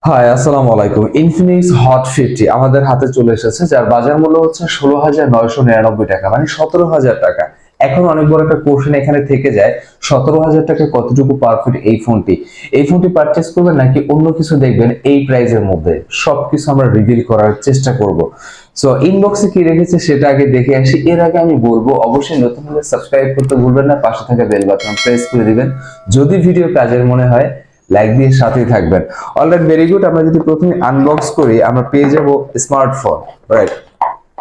High আসসালামু আলাইকুম। Infinix hot 50 আমাদের হাতে চলে এসেছে, যার বাজার মূল্য হচ্ছে 16,999 টাকা, মানে 17,000 টাকা। এখন অনেক বড় একটা কোশ্চেন এখানে থেকে যায়, 17,000 টাকা কতটুকু পারফেক্ট এই ফোনটি পারচেজ করবেন নাকি অন্য কিছু দেখবেন এই প্রাইসের মধ্যে, সবকিছু আমরা রিভিল করার চেষ্টা করব। সো ইনবক্সে কি রেখেছে সেটা আগে দেখে আসি। এর আগে আমি বলবো অবশ্যই নতুন হলে সাবস্ক্রাইব করতে ভুলবেন না, পাশে থাকা বেল বাটন প্রেস করে দিবেন। যদি ভিডিও কাজের মনে হয় লাইক দিয়ে সাথেই থাকবেন। Alright, very good. আমরা যদি প্রথমে আনবক্স করি আমরা পেয়ে যাব স্মার্টফোন, রাইট?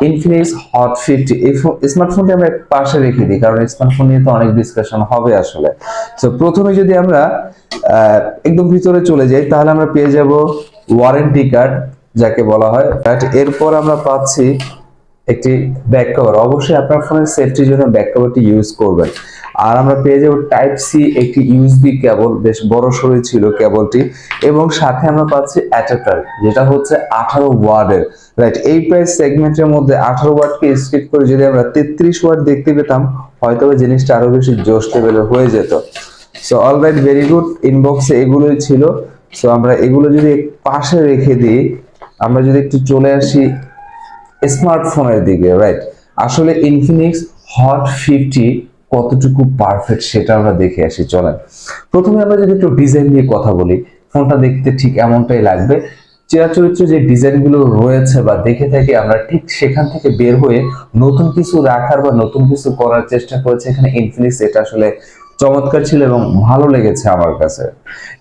Infinix hot 50। এই স্মার্টফোনটি আমরা পাশে রেখে দিই, কারণ স্মার্টফোন নিয়ে তো অনেক ডিসকাশন হবে আসলে। সো প্রথমে যদি আমরা একদম ভিতরে চলে যাই তাহলে আমরা পেয়ে যাব ওয়ারেন্টি কার্ড, যাকে বলা হয়। এরপর আমরা পাচ্ছি একটি ব্যাক কভার। অবশ্যই আপনার ফোনের সেফটির জন্য ব্যাক কভারটি ইউজ করবেন। আর আমরা পেয়ে যাবো টাইপ সি একটি ইউএসবি কেবল, বেশ বড় সড়ো ছিল কেবলটি, এবং সাথে আমরা পাচ্ছি অ্যাডাপ্টার, যেটা হচ্ছে 18 ওয়াটের, রাইট? এই প্রাইস সেগমেন্টের মধ্যে 18 ওয়াটকে স্কিপ করে যদি আমরা 33 ওয়াট দেখতে পেতাম, হয়তো জিনিসটা আরো বেশি জোশ লেভেলের হয়ে যেত। So alright, very good. ইনবক্সে এগুলোই ছিল। সো আমরা এগুলো যদি পাশে রেখে দিই, আমরা যদি একটু চলে আসি স্মার্টফোনের দিকে, রাইট? আসলে ইনফিনিক্স হট 50 কতটুকু পারফেক্ট সেটা আমরা দেখে আসি, চলেন। প্রথমে আমরা যদি একটু ডিজাইন নিয়ে কথা বলি, ফোনটা দেখতে ঠিক এমনটাই লাগবে। চিরাচরিত যে ডিজাইনগুলো রয়েছে বা দেখে থাকি আমরা, ঠিক সেখান থেকে বের হয়ে নতুন কিছু রাখার বা নতুন কিছু করার চেষ্টা করেছে এখানে ইনফিনিক্স। এটা আসলে চমৎকার ছিল এবং ভালো লেগেছে আমার কাছে।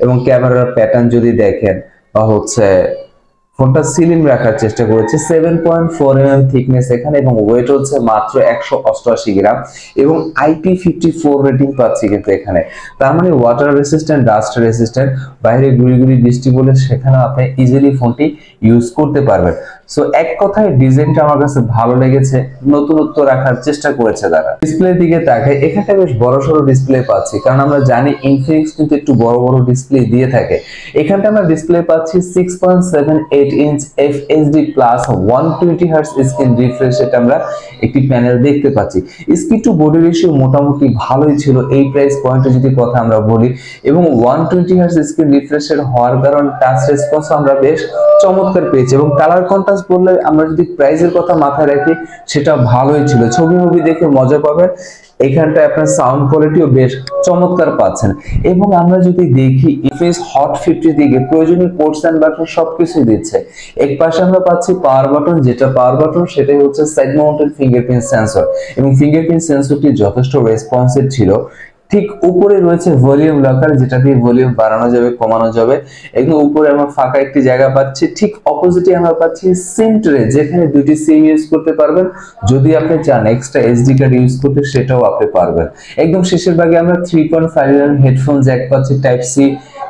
এবং ক্যামেরার প্যাটার্ন যদি দেখেন বা হচ্ছে ফোনটা সিলিং রাখার চেষ্টা করেছে, 7.4 mm থিকনেস এখানে, এবং ওয়েট হচ্ছে মাত্র 188 গ্রাম, এবং IP54 রেটিং পাচ্ছি কিন্তু এখানে। তার মানে ওয়াটার রেসিস্ট্যান্ট, ডাস্ট রেসিস্ট্যান্ট, বাইরে গুড়ি গুড়ি বৃষ্টি বলে সেখানে আপনি ইজিলি ফোনটি ইউজ করতে পারবেন। সো এক কথায় ডিজাইনটা আমার কাছে ভালো লেগেছে, নতুনত্ব রাখার চেষ্টা করেছে তারা। ডিসপ্লের দিকে তাকাই, এখানটা বেশ বড় সড়ো ডিসপ্লে পাচ্ছি, কারণ আমরা জানি ইনফিনিক্স কিন্তু একটু বড় বড় ডিসপ্লে দিয়ে থাকে। এখানটা আমরা ডিসপ্লে পাচ্ছি 6.78 inch FHD plus 120 hertz screen refresh rate, আমরা একটি প্যানেল দেখতে পাচ্ছি। স্ক্রিন টু বডি রেশিও মোটামুটি ভালোই ছিল এই প্রাইস পয়েন্টে যদি কথা আমরা বলি, এবং 120 হার্টজ স্ক্রিন রিফ্রেশ রেট হওয়ার কারণ টাচ রেসপন্স আমরা বেশ চমৎকার পেয়েছি। এবং কালার কন্ট্রাস্ট বললে আমরা যদি প্রাইসের কথা মাথায় রাখি, সেটা ভালোই ছিল, ছবি মুভি দেখে মজা পাবেন। এখানটায় আপনার সাউন্ড কোয়ালিটিও বেশ চমৎকার পাচ্ছেন। এবং আমরা যদি দেখি ইনফিনিক্স হট 50 দিকে প্রয়োজনীয় পোর্টস এন্ড বাটন সবকিছুই দিচ্ছে। এক পাশে আমরা পাচ্ছি পাওয়ার বাটন, যেটা পাওয়ার বাটন সেটাই হচ্ছে সাইড মাউন্টেড ফিঙ্গারপ্রিন্ট সেন্সর, এবং ফিঙ্গারপ্রিন্ট সেন্সরটি যথেষ্ট রেসপন্সিভ ছিল। ঠিক উপরে রয়েছে ভলিউম লকার, যেটা দিয়ে ভলিউম বাড়ানো যাবে, কমানো যাবে। একদম উপরে আমরা ফাঁকা একটি জায়গা পাচ্ছি। ঠিক অপোজিটে আমরা পাচ্ছি সিম ট্রে, যেখানে দুটি সিম ইউজ করতে পারবেন। যদি আপনি চান এক্সট্রা এসডি কার্ড ইউজ করতে, সেটাও আপনি পারবেন। একদম শেষের ভাগে আমরা 3.5 mm হেডফোন জ্যাক পাচ্ছি, টাইপ সি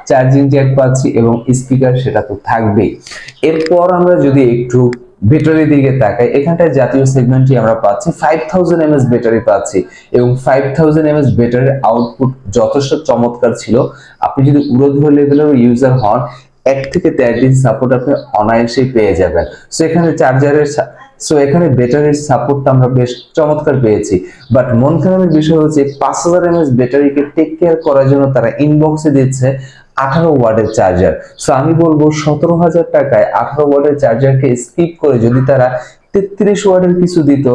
চার্জিং জ্যাক পাচ্ছি, এবং স্পিকার সেটা তো থাকবেই। এরপর আমরা যদি একটু ব্যাটারি দিকে তাকাই, এখানটায় জাতীয় সেগমেন্টটি আমরা পাচ্ছি 5000 mAh ব্যাটারি পাচ্ছি, এবং 5000 mAh ব্যাটারির আউটপুট যথেষ্ট চমৎকার ছিল। আপনি যদি উড়োধুরা লেভেলের ইউজার হন, 1 থেকে 1.5 দিন সাপোর্ট আপনি অনায়াসেই পেয়ে যাবেন। সো এখানে ব্যাটারির সাপোর্টটা আমরা বেশ চমৎকার পেয়েছি। বাট মন খারাপের বিষয় হচ্ছে 5000 mAh ব্যাটারিকে টেক কেয়ার করার জন্য তারা ইনবক্সে দিচ্ছে 18 ওয়াটের চার্জার। সো আমি বলবো 17,000 টাকায় 18 ওয়াটের চার্জারকে স্কিপ করে যদি তারা 33 ওয়াটের কিছু দিত,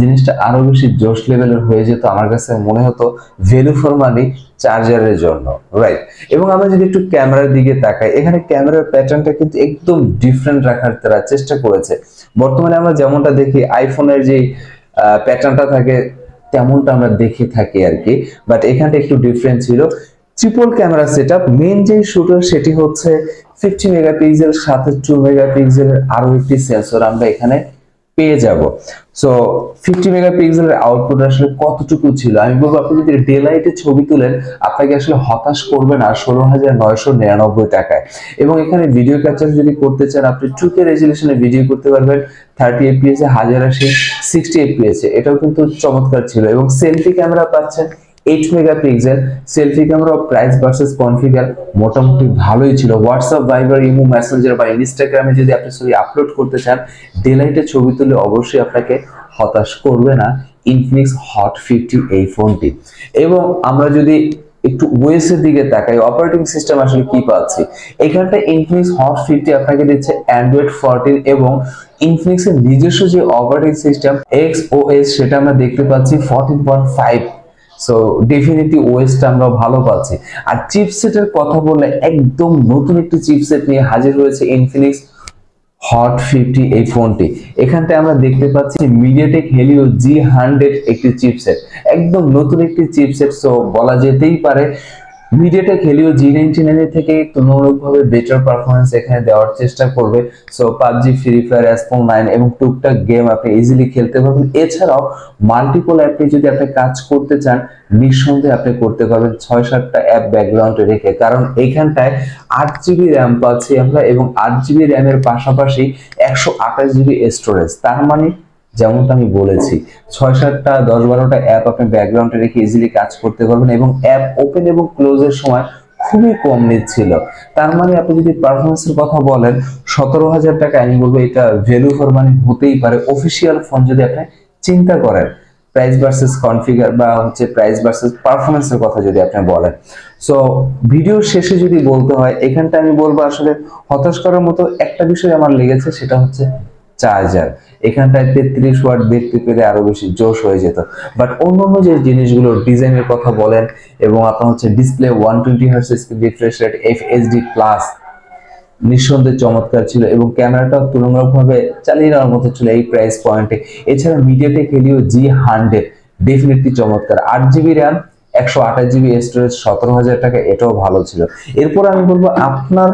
জিনিসটা আরো বেশি জোশ লেভেলের হয়ে যেত। আমার কাছে মনে হতো ভ্যালু ফর মানি চার্জারের জন্য, রাইট? এবং আমরা যদি একটু ক্যামেরার দিকে তাকাই, এখানে ক্যামেরার প্যাটার্নটা কিন্তু একদম ডিফারেন্ট রাখার তারা চেষ্টা করেছে। বর্তমানে আমরা যেমনটা দেখি আইফোনের যে প্যাটার্নটা থাকে, তেমনটা আমরা দেখে থাকি আর কি, বাট এখানটা একটু ডিফারেন্ট ছিল। ট্রিপল ক্যামেরা সেটআপ, মেইন যে শুটার সেটি হচ্ছে 50 মেগাপিক্সেল, সাথে 2 মেগাপিক্সেলের আরো একটি সেন্সর আমরা এখানে পেয়ে যাব। সো 50 মেগাপিক্সেলের আউটপুট আসলে কতটুকু ছিল, আমি বলবো আপনি যদি ডে লাইটে ছবি তুলেন, আপনাকে আসলে হতাশ করবে না 16,999 টাকায়। এবং এখানে ভিডিও ক্যাপচার যদি করতে চান, আপনি 2K রেজোলিউশনে ভিডিও করতে পারবেন, 30 fps এ, 1080 60 fps এ, এটাও কিন্তু চমৎকার ছিল। এবং সেলফি ক্যামেরা পাচ্ছেন 8 megapixel selfie camera. Price versus configure মোটামুটি ভালোই ছিল। হোয়াটসঅ্যাপ, ভাইবার, ইমো, মেসেঞ্জার বা ইনস্টাগ্রামে যদি আপনি ছবি আপলোড করতে চান, ডে লাইটে ছবি তুলে অবশ্যই আপনাকে হতাশ করবে না ইনফিনিক্স হট 50 এই ফোনটি। এবং আমরা যদি একটু ওএস এর দিকে তাকাই, অপারেটিং সিস্টেম আসলে কি পাচ্ছি। এখানটা Infinix Hot 50 আপনাকে দিচ্ছে Android 14 এবং Infinix এর নিজস্ব যে অপারেটিং সিস্টেম XOS সেটা আমরা দেখতে পাচ্ছি 14.5। সো ডেফিনেটলি ওএসটা আমরা ভালো পাচ্ছি। আর চিপসেটের কথা বললে একদম নতুন একটি চিপসেট নিয়ে হাজির হয়েছে Infinix Hot 50 এই ফোনটি। এখানটায় আমরা দেখতে পাচ্ছি MediaTek Helio G100 একটি চিপসেট, একদম নতুন একটি চিপসেট। সো বলা যেতেই পারে MediaTek Helio G99 এর থেকে তুলনামূলকভাবে বেটার পারফরম্যান্স এখানে দেওয়ার চেষ্টা করবে। সো পাবজি, ফ্রি ফায়ার, এসপন 9 এবং টুকটাক গেম আপনি ইজিলি খেলতে পারবেন। এছাড়াও মাল্টিপল অ্যাপে যদি আপনি কাজ করতে চান নিঃসন্দেহে আপনি করতে পারবেন 6-7টা অ্যাপ ব্যাকগ্রাউন্ডে রেখে, কারণ এইখানটায় 8GB র্যাম পাচ্ছি আমরা এবং 8GB র্যামের পাশাপাশি 128GB স্টোরেজ। তার মানে যেমনটা আমি বলেছি 6-7টা 10-12টা অ্যাপ আপনি ব্যাকগ্রাউন্ডে রেখে ইজিলি কাজ করতে পারবেন এবং অ্যাপ ওপেন এবং ক্লোজের সময় খুবই কম নিচ্ছিল। তার মানে আপনি যদি পারফরমেন্সের কথা বলেন 17,000 টাকা, আমি বলবো এটা ভ্যালু ফর মানি হতেই পারে অফিসিয়াল ফোন যদি আপনি চিন্তা করেন প্রাইস ভার্সেস কনফিগার বা হচ্ছে প্রাইস ভার্সেস পারফরমেন্সের কথা যদি আপনি বলেন। সো ভিডিওর শেষে যদি বলতে হয় এখানটা আমি বলবো আসলে হতাশ করার মতো একটা বিষয় আমার লেগেছে, সেটা হচ্ছে চার্জার। এখানটায় 33 ওয়াট দেখতে পেলে আরো বেশি জোশ হয়ে যেত, বাট অন্যান্য যে জিনিসগুলো ডিজাইনের কথা বলেন এবং আপনার হচ্ছে display 120 hertz screen refresh rate FHD plus নিঃসন্দেহে চমৎকার ছিল এবং ক্যামেরাটাও তুলনামূলকভাবে চালিয়ে নেওয়ার মতো ছিল এই প্রাইস পয়েন্টে। এছাড়া MediaTek Helio G100 ডেফিনেটলি চমৎকার, 8GB র্যাম, 128GB স্টোরেজ, 17,000 টাকা, এটাও ভালো ছিল। এরপর আমি বলবো আপনার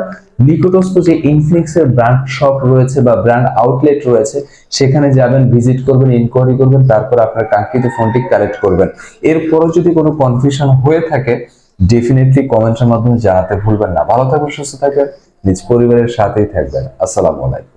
নিকটস্থ যে ইনফিনিক্স এর ব্র্যান্ড শপ রয়েছে বা ব্র্যান্ড আউটলেট রয়েছে সেখানে যাবেন, ভিজিট করবেন, ইনকোয়ারি করবেন, তারপর আপনার কাঙ্ক্ষিত ফোনটি কালেক্ট করবেন। এরপরও যদি কোনো কনফিউশন হয়ে থাকে ডেফিনেটলি কমেন্টের মাধ্যমে জানাতে ভুলবেন না। ভালো থাকবেন, সুস্থ থাকবেন, নিজ পরিবারের সাথেই থাকবেন। আসসালামু আলাইকুম।